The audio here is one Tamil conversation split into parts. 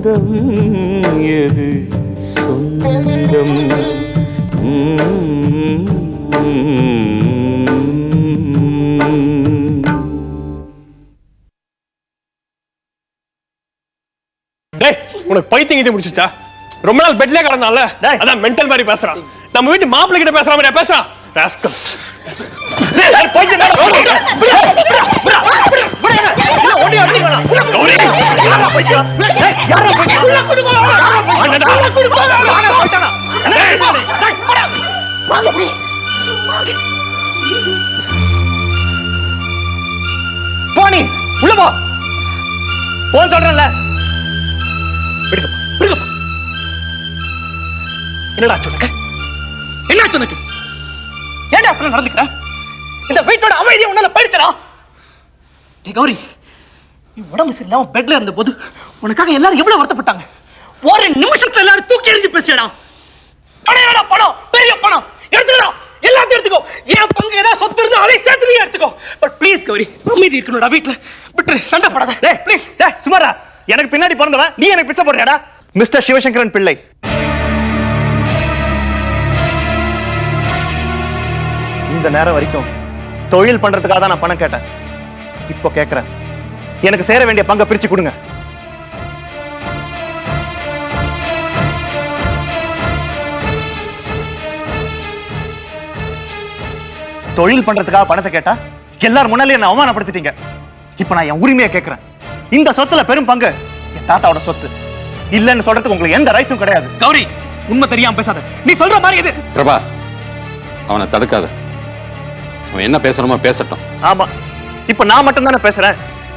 பந்தம் எது சொந்தம் உனக்கு பைத்தியம் கிட்ட முடிச்சுச்சா? ரொம்ப நாள் பெட்லயே கிடந்தால அதான் மென்டல் மாதிரி பேசுறான். நம்ம வீட்டு மாப்பிள்ளை கிட்ட பேசுற மாதிரி பேசுறான். ராஸ்கல். போனி உள்ள போ. போன் சொல்றேன்ல. என்னடா சொன்னக்க? என்ன சொன்னக்கு? ஏன்டா அப்படி நடந்துக்கிற? இந்த வீட்டோட அமைதியை உன்னால போயிடுச்சடா. டேய் கௌரி, நீ உடம்பு சரியில்லாம பெட்ல இருந்த போது உனக்காக எல்லாரும் எவ்வளவு வருத்தப்பட்டாங்க. ஒரு நிமிஷத்துல எல்லாரும் தூக்கி எறிஞ்சு பேசியடா. பணம்டா பணம், பெரிய பணம். எடுத்துக்கடா, எல்லாத்தையும் எடுத்துக்கோ. என் பங்கு ஏதாவது சொத்து இருந்தா அதை சேர்த்து நீ எடுத்துக்கோ. பட் ப்ளீஸ் கௌரி, அமைதி இருக்கணும்டா வீட்ல. விட்டு சண்டை போடாத. டேய் ப்ளீஸ், டேய் சுமாரா. எனக்கு பின்னாடி பிறந்தவன் நீ எனக்கு பிச்சை போடுறியாடா? மிஸ்டர் சிவசங்கரன் பிள்ளை, இந்த நேரம் வரைக்கும் தொழில் பண்றதுக்காக தான் நான் பணம் கேட்டேன். இப்போ கேட்கிறேன், எனக்கு சேர வேண்டிய பங்கை பிரிச்சு கொடுங்க. தொழில் பண்றதுக்காக பணத்தை கேட்டா எல்லாரும் முன்னாலே என்ன அவமானப்படுத்திட்டீங்க. இப்ப நான் என் உரிமையை கேட்கிறேன். இந்த சொத்துல பெரும் பங்கு என் தாத்தாவோட சொத்து. இல்லன்னு சொல்றதுக்கு உங்களுக்கு எந்த ரைட்ஸும் கிடையாது. கௌரி, உண்மை தெரியாம பேசாத. நீ சொல்ற மாதிரி இது. பிரபா, அவனை தடுக்காத. அவன் என்ன பேசணுமோ பேசட்டும். ஆமா, இப்ப நான் மட்டும் தானே பேசுறேன்.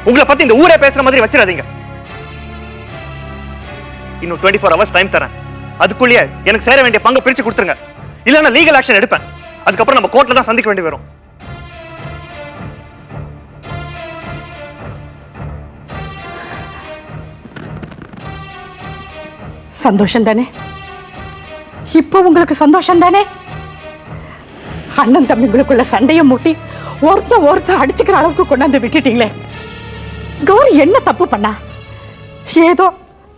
உங்களை பத்தி இந்த ஊரே பேசுற மாதிரி வச்சிடாதீங்க. இன்னும் 24 hours டைம் தரேன். அதுக்குள்ளேயே எனக்கு சேர வேண்டிய பங்கை பிரிச்சு கொடுத்துருங்க. இல்லன்னா லீகல் ஆக்ஷன் எடுப்பேன். அதுக்கப்புறம் நம்ம கோர்ட்ல தான் சந்திக்க வேண்டி வரும். சந்தோஷம் தானே? இப்போ உங்களுக்கு சந்தோஷம் தானே? அண்ணன் தம்பிங்களுக்குள்ள சண்டையை மூட்டி ஒருத்த அடிச்சுக்கிற அளவுக்கு கொண்டாந்து விட்டுட்டீங்களே. கௌரி என்ன தப்பு பண்ணா? ஏதோ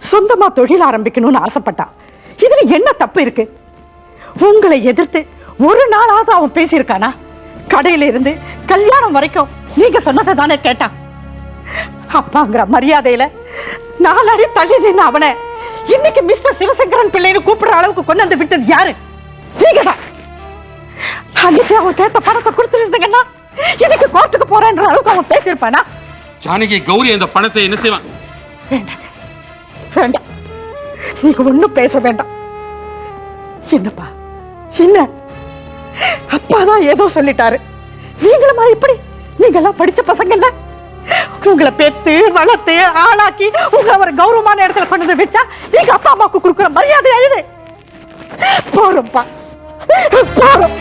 சொந்தமா தொழில் ஆரம்பிக்கணும்னு ஆசைப்பட்டா. இதுல என்ன தப்பு இருக்கு? உங்களை எதிர்த்து ஒரு நாளாவது அவன் பேசியிருக்கானா? கடையில இருந்து கல்யாணம் வரைக்கும் நீங்க சொன்னதை தானே கேட்டான். அப்பாங்கிற மரியாதையில 4 அடி தள்ளி நின்று அவனை இன்னைக்கு மிஸ்டர் சிவசங்கரன் பிள்ளைன்னு கூப்பிடுற அளவுக்கு கொண்டு வந்து விட்டது யாரு? நீங்க தான். அன்னைக்கு அவன் கேட்ட பணத்தை கொடுத்துருந்தீங்கன்னா இன்னைக்கு கோர்ட்டுக்கு போறேன்ற அளவுக்கு அவன் பேசியிருப்பானா? ஜானகி, கௌரி இந்த பணத்தை என்ன செய்வான்? வேண்டாங்க, வேண்டாம். நீங்க ஒண்ணும் பேச வேண்டாம். என்னப்பா என்ன? அப்பாதான் ஏதோ சொல்லிட்டாரு. நீங்களுமா இப்படி? நீங்க எல்லாம் படிச்ச பசங்க இல்ல? உங்களை பெத்து வளர்த்து ஆளாக்கி உங்களை ஒரு கௌரவமான இடத்துல கொண்டு வந்து வச்சா நீங்க அப்பா அம்மாவுக்கு கொடுக்குற மரியாதை இது. போறோம்ப்பா, போறோம்.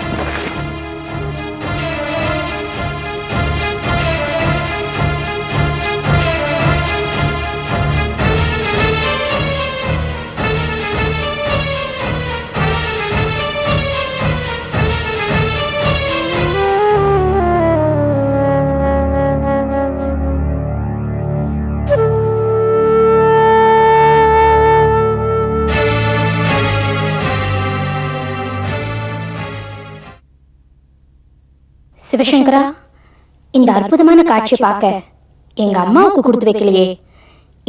சிவசங்கரா, இந்த அற்புதமான காட்சி பார்க்க எங்க அம்மாவுக்கு கொடுத்து வைக்கலையே.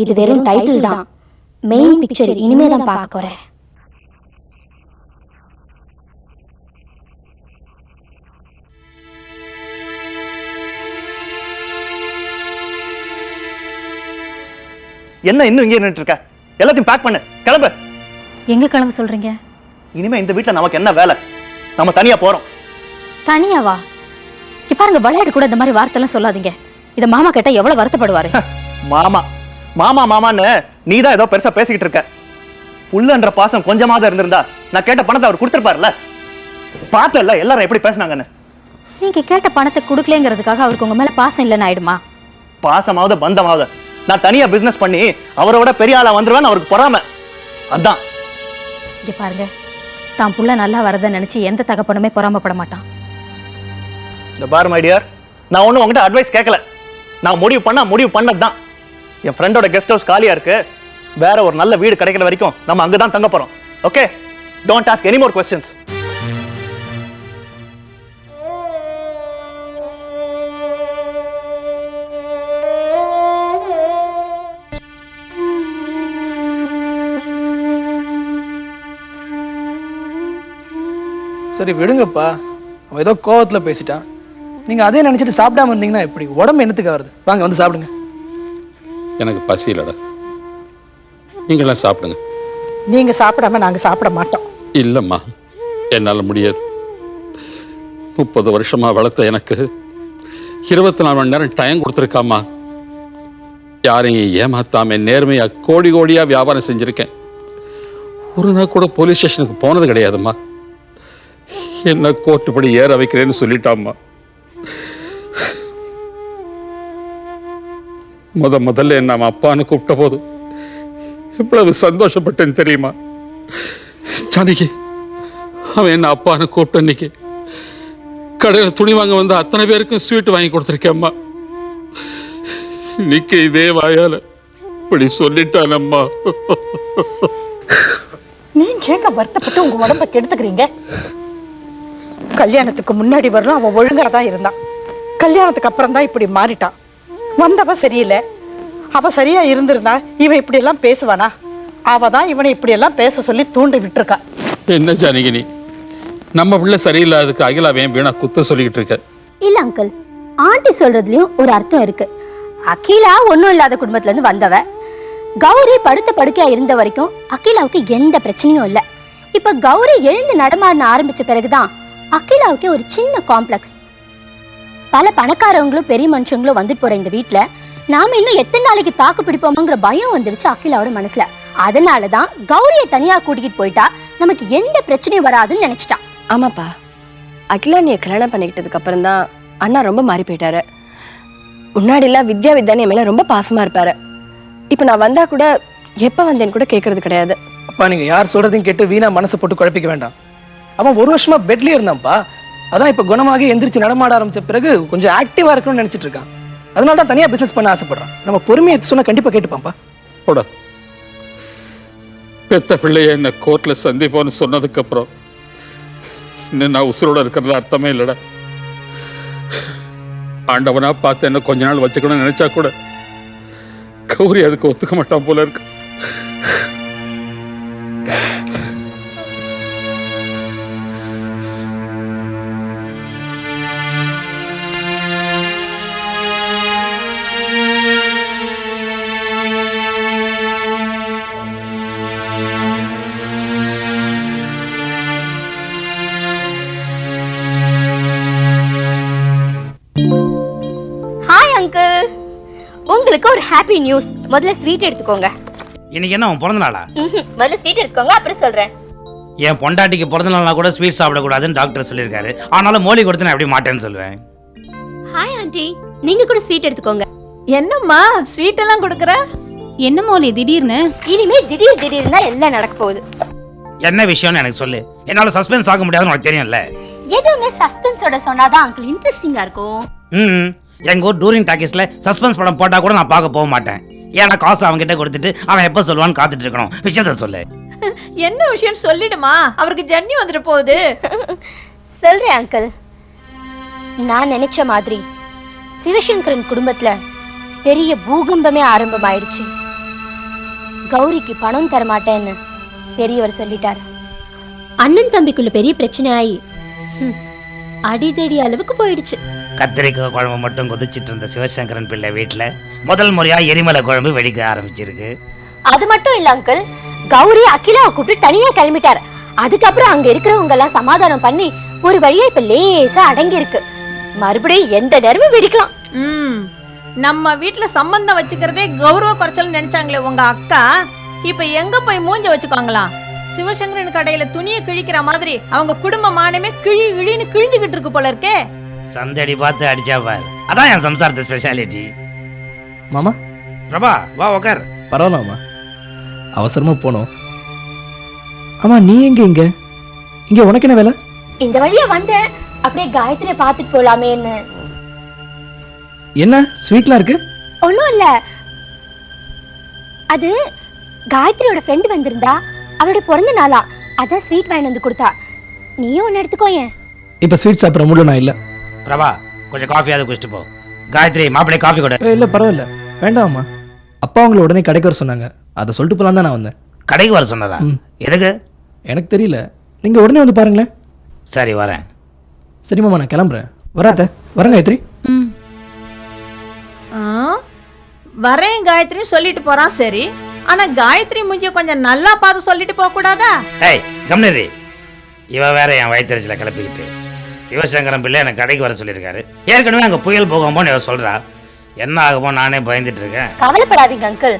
இது வெறும் டைட்டில் தான். மெயின் பிக்சர் இனிமே தான் பார்க்க போறேன். என்ன இன்னும் இங்கே நின்னுட்டு இருக்க? எல்லாத்தையும் பேக் பண்ணு, கிளம்பு. எங்க கிளம்ப சொல்றீங்க? இனிமே இந்த வீட்டுல நமக்கு என்ன வேலை? நம்ம தனியா போறோம். தனியாவா? பாருங்க, விளையாட்டு கூட இந்த மாதிரி வார்த்தை எல்லாம் சொல்லாதீங்க. இத மாமா கேட்டா எவ்வளவு வருத்தப்படுவாரு. மாமா மாமா மாமான்னு நீதான் ஏதோ பெருசா பேசிக்கிட்டு இருக்க. புள்ளன்ற பாசம் கொஞ்சமாவது இருந்திருந்தா நான் கேட்ட பணத்தை அவர் கொடுத்திருப்பாருல்ல. பார்த்தல எல்லாரும் எப்படி பேசினாங்கன்னு. நீங்க கேட்ட பணத்தை கொடுக்கலங்கிறதுக்காக அவருக்கு உங்க மேல பாசம் இல்லைன்னு ஆயிடுமா? பாசமாவது பந்தமாவது நான் தனியா பிசினஸ் பண்ணி அவரோட பெரிய ஆளா வந்துருவேன். அவருக்கு பொறாம. அதான். இங்க பாருங்க, தான் புள்ள நல்லா வரத நினைச்சு எந்த தகப்பனுமே பொறாமப்பட மாட்டான். இந்த பார் மை டியர், நான் ஒன்றும் உங்ககிட்ட அட்வைஸ் கேட்கல. நான் முடிவு பண்ணதுதான். என் ஃப்ரெண்டோட கெஸ்ட் ஹவுஸ் காலியா இருக்கு. வேற ஒரு நல்ல வீடு கிடைக்கிற வரைக்கும் நம்ம அங்கதான் தங்க போறோம். Okay, don't ask any more questions. சரி விடுங்கப்பா, அவன் ஏதோ கோவத்துல பேசிட்டான். நீங்க அதே நினைச்சிட்டு சாப்பிடாம இருந்தீங்கன்னா எப்படி? உடம்பு என்னத்துக்கு வருது? வாங்க வந்து சாப்பிடுங்க. எனக்கு பசி இல்லடா, நீங்களாம் சாப்பிடுங்க. நீங்க சாப்பிடாம நாங்க சாப்பிட மாட்டோம். இல்லம்மா, என்னால முடியாது. 30 வருஷமா வளர்த்த எனக்கு 24 மணி நேரம் டைம் கொடுத்துருக்காமா. யாரையும் ஏமாத்தாம நேர்மையா கோடி கோடியா வியாபாரம் செஞ்சிருக்கேன். ஒரு நாள் கூட போலீஸ் ஸ்டேஷனுக்கு போனது கிடையாதும்மா. என்ன கோர்ட்டுப்படி ஏற வைக்கிறேன்னு சொல்லிட்டாம்மா. முதல்ல என்ன அவன் அப்பான்னு கூப்பிட்ட போது எவ்வளவு சந்தோஷப்பட்டேன்னு தெரியுமா? ஜானகி, அவன் என்ன அப்பான்னு கூப்பிட்ட இன்னைக்கு கடையில் துணி வாங்க வந்த அத்தனை பேருக்கும் ஸ்வீட் வாங்கி கொடுத்துருக்கேம்மா. இன்னைக்கு இதே வாயால இப்படி சொல்லிட்டானம்மா. நீங்க ஏங்க வருத்தப்பட்டு உங்க உடம்ப கெடுத்துக்கிறீங்க? கல்யாணத்துக்கு முன்னாடி வரலாம் அவன் ஒழுங்கா தான் இருந்தான். கல்யாணத்துக்கு அப்புறம் தான் இப்படி மாறிட்டான். வந்தவ சரியில்லை. அவ சரியா இருந்திருந்தா இவன் இப்படி எல்லாம் பேசுவானா? அவ தான் இவனை இப்படி எல்லாம் பேச சொல்லி தூண்டி விட்டுருக்கா. என்ன ஜானகி, நீ நம்ம பிள்ளை சரியில்லாததுக்கு அகிலாவையும் வீணா குத்த சொல்லிக்கிட்டு இருக்க? இல்ல அங்கிள், ஆண்டி சொல்றதுலயும் ஒரு அர்த்தம் இருக்கு. அகிலா ஒன்னும் இல்லாத குடும்பத்துல இருந்து வந்தவ. கௌரி படுத்த படுக்கையா இருந்த வரைக்கும் அகிலாவுக்கு எந்த பிரச்சனையும் இல்ல. இப்ப கௌரி எழுந்து நடமாட ஆரம்பிச்ச பிறகுதான் அகிலாவுக்கு ஒரு சின்ன காம்ப்ளெக்ஸ். பல பணக்காரவங்களும் பெரிய மனுஷங்களும் வந்துட்டு போற இந்த வீட்டுல நாம இன்னும் எத்தனை நாளைக்கு தாக்கு பிடிப்போமோங்கிற பயம் வந்துருச்சு அகிலாவோட மனசுல. அதனாலதான் கௌரியை தனியா கூட்டிக்கிட்டு போயிட்டா நமக்கு எந்த பிரச்சனையும் வராதுன்னு நினைச்சிட்டா. ஆமாப்பா, அகிலா நீ கல்யாணம் பண்ணிக்கிட்டதுக்கு அப்புறம் தான் அண்ணா ரொம்ப மாறி போயிட்டாரு. முன்னாடி எல்லாம் வித்யா வித்யானி மேல ரொம்ப பாசமா இருப்பாரு. இப்ப நான் வந்தா கூட எப்ப வந்தேன்னு கூட கேட்கறது கிடையாது. அப்பா, நீங்க யார் சொல்றதையும் கேட்டு வீணா மனசை போட்டு குழப்பிக்க வேண்டாம். அவன் ஒரு வருஷமா பெட்லயே இருந்தான்ப்பா. அதான் இப்ப குணமாகி எந்திரிச்சு நடமாட ஆரம்பிச்ச பிறகு கொஞ்சம் ஆக்டிவா இருக்கணும்னு நினைச்சிட்டு இருக்கான். அதனால தான் தனியா பிசினஸ் பண்ண ஆசைப்படுறான். நம்ம பொறுமையை சொன்னா கண்டிப்பா கேட்டுப்பான்ப்பா. போடா, பெத்த பிள்ளைய என்ன கோர்ட்ல சந்திப்போன்னு சொன்னதுக்கு அப்புறம் இன்னும் நான் உசுரோட இருக்கிறது அர்த்தமே இல்லடா. ஆண்டவனா பார்த்து என்ன கொஞ்ச நாள் வச்சுக்கணும்னு நினைச்சா கூட கௌரி அதுக்கு ஒத்துக்க மாட்டான் போல இருக்கு. ஹாய் அங்கிள், உங்களுக்கு ஒரு ஹாப்பி நியூஸ். முதல்ல ஸ்வீட் எடுத்துக்கோங்க. இன்னைக்கு என்ன உன் பிறந்த நாளா? முதல்ல ஸ்வீட் எடுத்துக்கோங்க, அப்புறம் சொல்றேன். என் பொண்டாட்டிக்கு பிறந்த நாள்னா கூட ஸ்வீட் சாப்பிடக்கூடாதுன்னு டாக்டர் சொல்லியிருக்காரு. ஆனாலும் மோலி கொடுத்து நான் எப்படி மாட்டேன்னு சொல்லுவேன். ஹாய் ஆண்டி, நீங்க கூட ஸ்வீட் எடுத்துக்கோங்க. என்னம்மா ஸ்வீட் எல்லாம் கொடுக்கற? என்ன மோலி திடீர்னு? இனிமே திடீர்னு தான் எல்லாம் நடக்க போகுது. என்ன விஷயம்னு எனக்கு சொல்லு. என்னால சஸ்பென்ஸ் பார்க்க முடியாதுன்னு உனக்கு தெரியும்ல. எதுவுமே சஸ்பென்ஸோட சொன்னாதான் அங்கிள் இன்ட்ரெஸ்டிங்கா இருக்கும். எங்க ஊர் டூரிங் டாக்கீஸ்ல சஸ்பென்ஸ் படம் போட்டா கூட நான் பார்க்க போக மாட்டேன். ஏன்னா காசு அவன் கிட்ட கொடுத்துட்டு அவன் எப்ப சொல்லுவான்னு காத்துட்டு இருக்கணும். விஷயத்த சொல்லு. என்ன விஷயம் சொல்லிடுமா, அவருக்கு ஜன்னி வந்துட்டு போகுது. சொல்றேன் அங்கிள். நான் நினைச்ச மாதிரி சிவசங்கரன் குடும்பத்துல பெரிய பூகம்பமே ஆரம்பமாயிடுச்சு. கௌரிக்கு பணம் தரமாட்டேன்னு பெரியவர் சொல்லிட்டார். அண்ணன் தம்பிக்குள்ள பெரிய பிரச்சனை ஆகி அடிதடி அளவுக்கு போயிடுச்சு. கத்திரிக்காய் குழம்பு மட்டும் கொதிச்சிட்டு இருந்த சிவசங்கரன் பிள்ளை வீட்டுல முதல் முறையா எரிமலை குழம்பு வெடிக்க ஆரம்பிச்சிருக்கு. அது மட்டும் இல்ல அங்கிள், கௌரி அகிலாவை கூப்பிட்டு தனியா கிளம்பிட்டார். அதுக்கப்புறம் அங்க இருக்கிறவங்க எல்லாம் சமாதானம் பண்ணி ஒரு வழியா இப்ப லேசா அடங்கி இருக்கு. மறுபடியும் எந்த நேரமும் வெடிக்கலாம். நம்ம வீட்டுல சம்பந்தம் வச்சுக்கிறதே கௌரவ குறைச்சல் நினைச்சாங்களே உங்க அக்கா, இப்ப எங்க போய் மூஞ்ச வச்சுக்காங்களா? சிவசங்கரன் கடையில துணியை கிழிக்கிற மாதிரி அவங்க குடும்ப மானமே கிழின்னு கிழிஞ்சுகிட்டு இருக்கு போல இருக்கே. சந்தடி பார்த்து அடிச்சா பாரு. அதான் என் சம்சாரத்து ஸ்பெஷாலிட்டி. மாமா பிரபா வா உக்கார். பரவாயில்லம்மா, அவசரமா போனோம். ஆமா, நீ எங்க இங்க உனக்கு என்ன வேலை? இந்த வழியா வந்த அப்படியே காயத்ரியை பார்த்துட்டு போலாமேன்னு. என்ன ஸ்வீட்லாம் இருக்கு? ஒண்ணும் இல்ல, அது காயத்ரியோட ஃப்ரெண்டு வந்திருந்தா, அவளோட பிறந்த நாளா, அதான் ஸ்வீட் வாங்கி வந்து கொடுத்தா. நீயும் ஒன்று எடுத்துக்கோ. ஏன் இப்போ ஸ்வீட் சாப்பிட்ற மூட நான் இல்லை. பிரபா, கொஞ்சம் காஃபியாவது குடிச்சிட்டு போ. காயத்ரி, மாப்பிள்ளை காஃபி கூட. இல்லை பரவாயில்ல, வேண்டாம்மா. அப்பா அவங்கள உடனே கடைக்கு வர சொன்னாங்க, அதை சொல்லிட்டு போலாம் தான் நான் வந்தேன். கடைக்கு வர சொன்னதா? எதுக்கு? எனக்கு தெரியல, நீங்கள் உடனே வந்து பாருங்களேன். சரி, வரேன். சரி மாமா, நான் கிளம்புறேன். வராத, வரேன் காயத்ரி. வரேன் காயத்ரி சொல்லிட்டு போறான். சரி, ஆனா காயத்ரி மூஞ்சிய கொஞ்சம் நல்லா பார்த்து சொல்லிட்டு போக கூடாதா? ஏய் கம்னரி, இவ வேற என் வயிற்றுல கிளப்பிக்கிட்டு. சிவசங்கரன் பிள்ளை எனக்கு கடைக்கு வர சொல்லியிருக்காரு. ஏற்கனவே அங்கே புயல் போகும்போன்னு இவ சொல்றா. என்ன ஆகுமோ நானே பயந்துட்டு இருக்கேன். கவலைப்படாதீங்க அங்கிள்.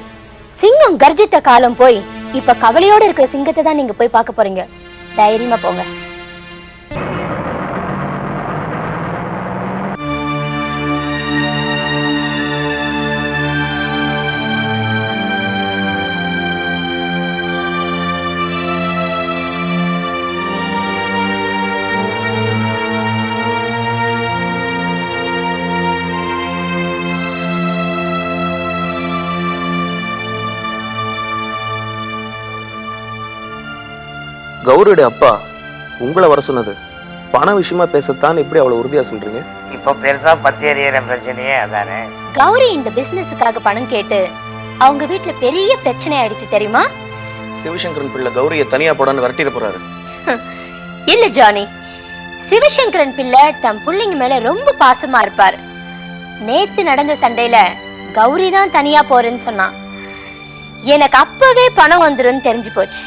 சிங்கம் கர்ஜித்த காலம் போய் இப்ப கவலையோட இருக்கிற சிங்கத்தை தான் நீங்க போய் பார்க்க போறீங்க. தைரியமா போங்க. கௌரியோட அப்பா உங்களை வர சொன்னது பண விஷயமா பேசத்தான் இப்படி அவ்வளவு உறுதியா சொல்றீங்க? இப்போ பெருசா பத்தி எறிகிற பிரச்சனையே அதானே. கௌரி இந்த பிசினஸுக்காக பணம் கேட்டு அவங்க வீட்டுல பெரிய பிரச்சனை ஆயிடுச்சு தெரியுமா? சிவசங்கரன் பிள்ளை கௌரியை தனியா போடான்னு விரட்டிட போறாரு. இல்ல ஜானி, சிவசங்கரன் பிள்ளை தம் பிள்ளைங்க மேல ரொம்ப பாசமா இருப்பாரு. நேத்து நடந்த சண்டையில கௌரி தான் தனியா போறேன்னு சொன்னான். எனக்கு அப்பவே பணம் வந்துருன்னு தெரிஞ்சு போச்சு.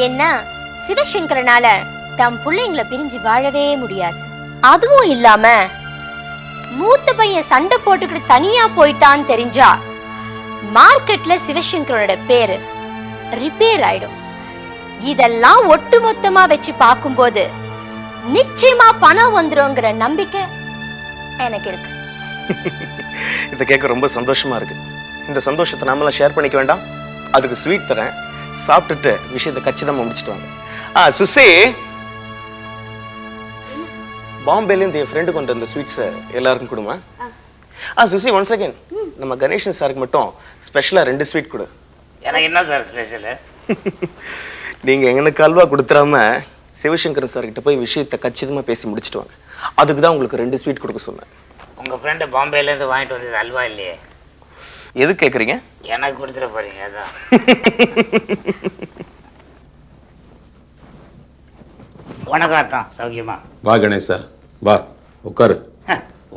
ஏன்னா சிவசங்கரனால தம் பிள்ளைங்களை பிரிஞ்சு வாழவே முடியாது. அதுவும் இல்லாம மூத்த பையன் சண்டை போட்டுக்கிட்டு தனியா போயிட்டான்னு தெரிஞ்சா மார்க்கெட்ல சிவசங்கரோட பேரு ரிப்பேர் ஆயிடும். இதெல்லாம் ஒட்டு மொத்தமா வச்சு பார்க்கும்போது நிச்சயமா பணம் வந்துருங்கிற நம்பிக்கை எனக்கு இருக்கு. இதை கேட்க ரொம்ப சந்தோஷமா இருக்கு. இந்த சந்தோஷத்தை நாமெல்லாம் ஷேர் பண்ணிக்க வேண்டாம்? அதுக்கு ஸ்வீட் தரேன், சாப்பிட்டுட்டு விஷயத்தை கச்சிதமா முடிச்சுட்டு வாங்க. சுசி, பாம்பேல இருந்து என் ஃப்ரெண்டு கொண்டு வந்த ஸ்வீட்ஸை எல்லாருக்கும் கொடுமா? சுசி, ஒன் செகண்ட், நம்ம கணேஷன் சாருக்கு மட்டும் ஸ்பெஷலா 2 ஸ்வீட் கொடு. எனக்கு என்ன சார் ஸ்பெஷல்? நீங்க எங்களுக்கு அல்வா கொடுத்துறாம சிவசங்கரன் சார் கிட்ட போய் விஷயத்தை கச்சிதமா பேசி முடிச்சுட்டு வாங்க. அதுக்கு தான் உங்களுக்கு 2 ஸ்வீட் கொடுக்க சொன்னேன். உங்க ஃப்ரெண்டு பாம்பேல இருந்து வாங்கிட்டு வந்தது அல்வா இல்லையே. எது கேக்குறீங்க? எனக்கு கொடுத்துட போறீங்க அதான். வணக்கம் தான், சௌக்கியமா? வா கணேசா, வா உட்காரு.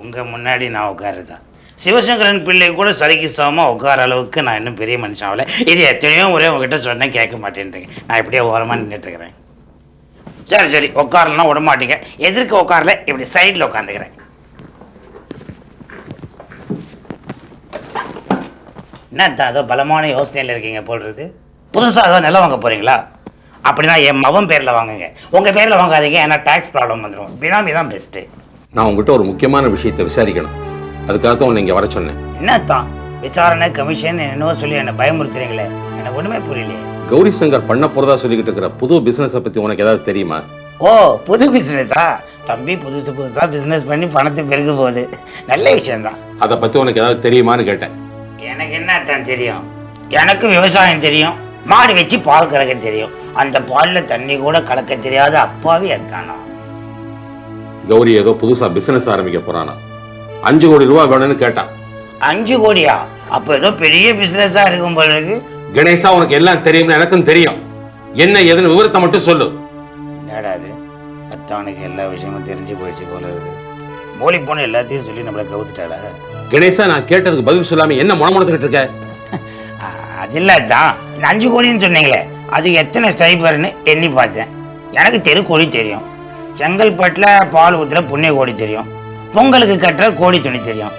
உங்க முன்னாடி நான் உட்காருதான். சிவசங்கரன் பிள்ளை கூட சரிக்கு சமமா உட்கார அளவுக்கு நான் இன்னும் பெரிய மனுஷன் ஆகல. இது எத்தனையோ முறை உங்ககிட்ட சொன்னேன், கேட்க மாட்டேன்றீங்க. நான் இப்படியே ஓரமா நின்றுட்டு இருக்கிறேன். சரி சரி, உட்காரலாம் விட மாட்டீங்க. எதிர்க்க உட்காரல, இப்படி சைடில் உட்காந்துக்கிறேன். என்ன அதோ பலமான யோசனையில் இருக்கீங்க போல்றது? புதுசாக ஏதோ நிலம் வாங்க போறீங்களா? அப்படின்னா என் மகன் பேரில் வாங்குங்க, உங்கள் பேரில் வாங்காதீங்க. ஏன்னா டேக்ஸ் ப்ராப்ளம் வந்துடும். பினாமி தான் பெஸ்ட்டு. நான் உங்ககிட்ட ஒரு முக்கியமான விஷயத்தை விசாரிக்கணும், அதுக்காக தான் உன்னை இங்கே வர சொன்னேன். என்னத்தான் விசாரணை கமிஷன் என்னவோ சொல்லி என்னை பயமுறுத்துறீங்களே, எனக்கு ஒன்றுமே புரியலையே. கௌரி சங்கர் பண்ண போறதா சொல்லிக்கிட்டு இருக்கிற புது பிசினஸை பத்தி உனக்கு ஏதாவது தெரியுமா? ஓ, புது பிஸ்னஸா? தம்பி புதுசாக பிஸ்னஸ் பண்ணி பணத்தை பெருக போகுது, நல்ல விஷயம்தான். அதை பத்தி உனக்கு ஏதாவது தெரியுமான்னு கேட்டேன். எனக்கு என்னத்தான் தெரியும்? எனக்கு விவசாயம் தெரியும், மாடு வச்சு பால் கறக்க தெரியும். அந்த பாலில் தண்ணி கூட கலக்க தெரியாத அப்பாவி அத்தானா. கௌரி ஏதோ புதுசா பிசினஸ் ஆரம்பிக்க போறானா, 5 கோடி ரூபாய் வேணும்னு கேட்டான். 5 கோடியா? அப்ப ஏதோ பெரிய பிசினஸா இருக்கும் போல இருக்கு. கணேசா, உனக்கு எல்லாம் தெரியும்னு எனக்கும் தெரியும். என்ன ஏதுன்னு விவரத்தை மட்டும் சொல்லு. என்னடாது, அத்தானுக்கு எல்லா விஷயமும் தெரிஞ்சு போயிடுச்சு போல இருக்கு. மோலி போன எல்லாத்தையும் சொல்லி நம்மளை கவுத்துட்டாளா? கணேசா, நான் கேட்டதுக்கு பதில் சொல்லாம என்ன முணமுணத்துக்கிட்டு இருக்க? அது இல்லாதான் இந்த 5 கோடின்னு சொன்னீங்களே, அது எத்தனை ஸ்டைபர்னு எண்ணி பார்த்தேன். எனக்கு தெருக்கோடி தெரியும், செங்கல்பட்டில் பால் ஊற்றுற புண்ணிய கோடி தெரியும், பொங்கலுக்கு கட்டுற கோடி துணி தெரியும்.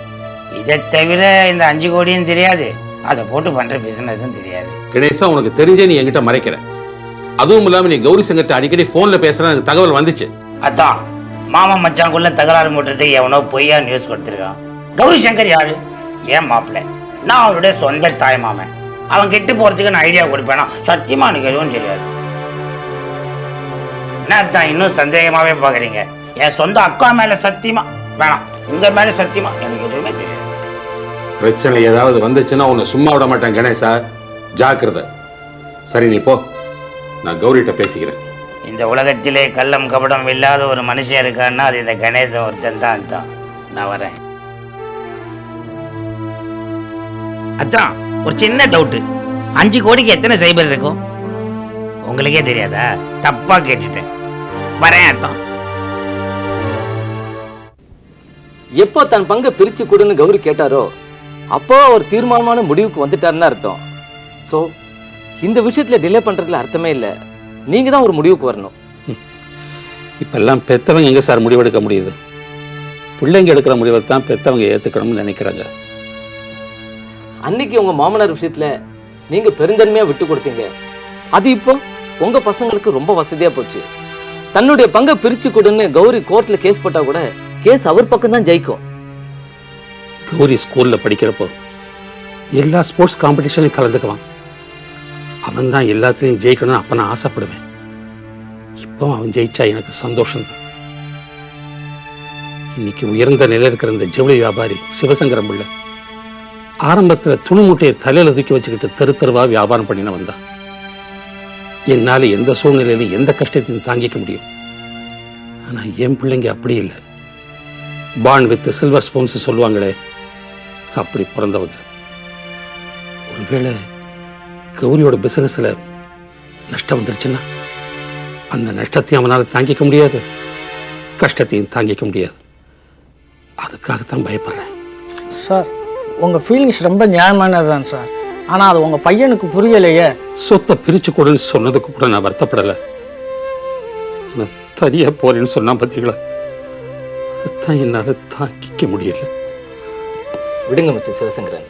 இதை தவிர இந்த 5 கோடியும் தெரியாது, அதை போட்டு பண்ற பிசினஸும் தெரியாது. கணேசா, உனக்கு தெரிஞ்சே நீ என்கிட்ட மறைக்கிற. அதுவும் இல்லாம நீ கௌரி சங்கத்தை அடிக்கடி போன்ல பேசுற எனக்கு தகவல் வந்துச்சு. அதான் மாமா மச்சாங்குள்ள தகராறு மூட்டுறதுக்கு எவனோ பொய்யா நியூஸ் கொடுத்துருக்கான். கௌரி சங்கர் யாரு? ஏன் மாப்பிள்ளை, நான் அவருடைய சொந்த தாய் மாமன். அவன் கெட்டு போறதுக்கு நான் ஐடியா கொடுப்பேனா? சத்தியமா எனக்கு எதுவும் தெரியாது. என்னத்தான் இன்னும் சந்தேகமாவே பாக்குறீங்க? என் சொந்த அக்கா மேல சத்தியமா வேணாம், உங்க மேல சத்தியமா எனக்கு எதுவுமே தெரியாது. பிரச்சனை ஏதாவது வந்துச்சுன்னா உன்னை சும்மா விட மாட்டேன் கணேசா. ஜாக்கிரதை. சரி நீ போ, நான் கௌரிகிட்ட பேசிக்கிறேன். இந்த உலகத்திலே கள்ளம் கபடம் இல்லாத ஒரு மனுஷன் இருக்கான்னா அது இந்த கணேசன் ஒருத்தன் தான். அதான் நான் வரேன். அதான் ஒரு சின்ன டவுட்டு, 5 கோடிக்கு எத்தனை சைபர் இருக்கும் உங்களுக்கே தெரியாதா? தப்பா கேட்டுட்டேன். வரேன். அதான் எப்போ தன் பங்கை பிரிச்சு கொடுன்னு கௌரி கேட்டாரோ அப்போ ஒரு தீர்மானமான முடிவுக்கு வந்துட்டாருன்னு அர்த்தம். ஸோ இந்த விஷயத்துல டிலே பண்றதுல அர்த்தமே இல்லை. நீங்க தான் ஒரு முடிவுக்கு வரணும். இப்பெல்லாம் பெத்தவங்க எங்க சார் முடிவெடுக்க முடியுது? பிள்ளைங்க எடுக்கிற முடிவை தான் பெத்தவங்க ஏத்துக்கணும்னு நினைக்கிறாங்க. அன்னைக்கு உங்க மாமனார் விஷயத்துல நீங்க பெருந்தன்மையா விட்டு கொடுத்தீங்க. அது இப்போ உங்க பசங்களுக்கு ரொம்ப வசதியா போச்சு. தன்னுடைய பங்கை பிரிச்சு கொடுன்னு கௌரி கோர்ட்ல கேஸ் போட்டா கூட கேஸ் அவர் பக்கம் தான் ஜெயிக்கும். கௌரி ஸ்கூல்ல படிக்கிறப்போ எல்லா ஸ்போர்ட்ஸ் காம்படிஷன்லையும் கலந்துக்குவான். அவன் தான் எல்லாத்துலேயும் ஜெயிக்கணும்னு அப்போ நான் ஆசைப்படுவேன். இப்போ அவன் ஜெயிச்சா எனக்கு சந்தோஷம்தான். இன்னைக்கு உயர்ந்த நிலையில் இருக்கிற இந்த ஜவுளி வியாபாரி சிவசங்கரம் பிள்ளை ஆரம்பத்தில் துணி மூட்டையை தலையில தூக்கி வச்சுக்கிட்டு தெரு தெருவா வியாபாரம் பண்ணின வந்தான். என்னால் எந்த சூழ்நிலையிலும் எந்த கஷ்டத்தையும் தாங்கிக்க முடியும். ஆனால் என் பிள்ளைங்க அப்படி இல்லை. பாண்ட் வித் சில்வர் ஸ்பூன்ஸ் சொல்லுவாங்களே, அப்படி பிறந்தவங்க. ஒருவேளை கௌரியோட பிசினஸ்ல நஷ்டம் வந்துருச்சுன்னா அந்த நஷ்டத்தையும் அவனால் தாங்கிக்க முடியாது, கஷ்டத்தையும் தாங்கிக்க முடியாது. அதுக்காகத்தான் பயப்படுறேன். சார் உங்கள் ஃபீலிங்ஸ் ரொம்ப நியாயமானது தான் சார். ஆனால் அது உங்கள் பையனுக்கு புரியலையே. சொத்தை பிரிச்சு கொடுன்னு சொன்னதுக்கு கூட நான் வருத்தப்படலை. நான் தனியா போறேன்னு சொன்னா பார்த்தீங்களா, அதுதான் என்னால் தாங்கிக்க முடியல. விடுங்க மிஸ்டர் சிவசங்கரன்.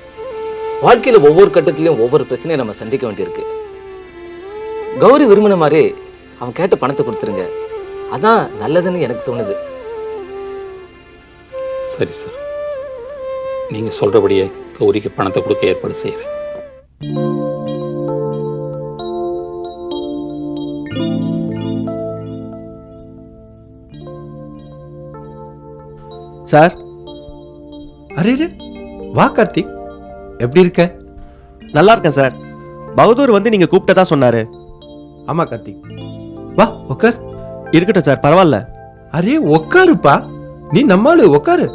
வாழ்க்கையில் ஒவ்வொரு கட்டத்திலையும் ஒவ்வொரு பிரச்சனையை நம்ம சந்திக்க வேண்டியிருக்கு. கௌரி விரும்பின மாதிரி அவன் கேட்ட பணத்தை கொடுத்துருங்க. அதான் நல்லதுன்னு எனக்கு தோணுது. சரி சார், நீங்க சொல்றபடியே கௌரிக்கு பணத்தை கொடுக்க ஏற்பாடு செய்யறேன். சார், அரே வா கார்த்திக், எப்படி இருக்க? நல்லா இருக்கேன் சார். பகதூர் வந்து நீங்க கூப்பிட்டதா சொன்னாரு. ஆமா கார்த்திக், வா உட்கார். இருக்கட்டும் சார், பரவாயில்ல. அரே உட்காருப்பா, நீ நம்மாளு, உட்காரு.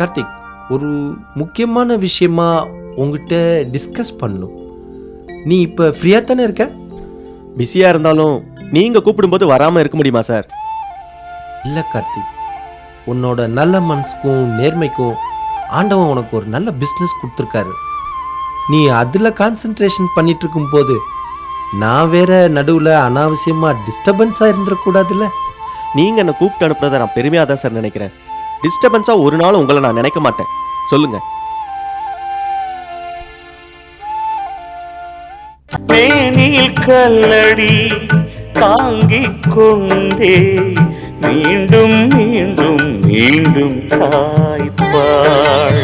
கார்த்திக், ஒரு முக்கியமான விஷயமா உங்ககிட்ட டிஸ்கஸ் பண்ணும். நீ இப்ப ஃப்ரீயா தானே இருக்க? பிஸியா இருந்தாலும் நீங்க கூப்பிடும்போது வராம இருக்க முடியுமா சார்? இல்ல கார்த்திக், உன்னோட நல்ல மனசுக்கும் நேர்மைக்கும் ஆண்டவன் உனக்கு ஒரு நல்ல பிஸ்னஸ் கொடுத்துருக்காரு. நீ அதுல கான்சென்ட்ரேஷன் பண்ணிட்டு இருக்கும் போது நான் வேற நடுவுல அனாவசியமா டிஸ்டர்பன்ஸா இருந்துடக்கூடாதுல்ல. நீங்க என்ன கூப்பிட்டு அனுப்புறத நான் பெருமையா தான் சார் நினைக்கிறேன். டிஸ்டர்பன்ஸா ஒரு நாள் உங்களை நான் நினைக்க மாட்டேன். சொல்லுங்க. மேனில் கல்லடி தாங்கிக் கொண்டே மீண்டும் மீண்டும் மீண்டும் தாய்ப்பாள்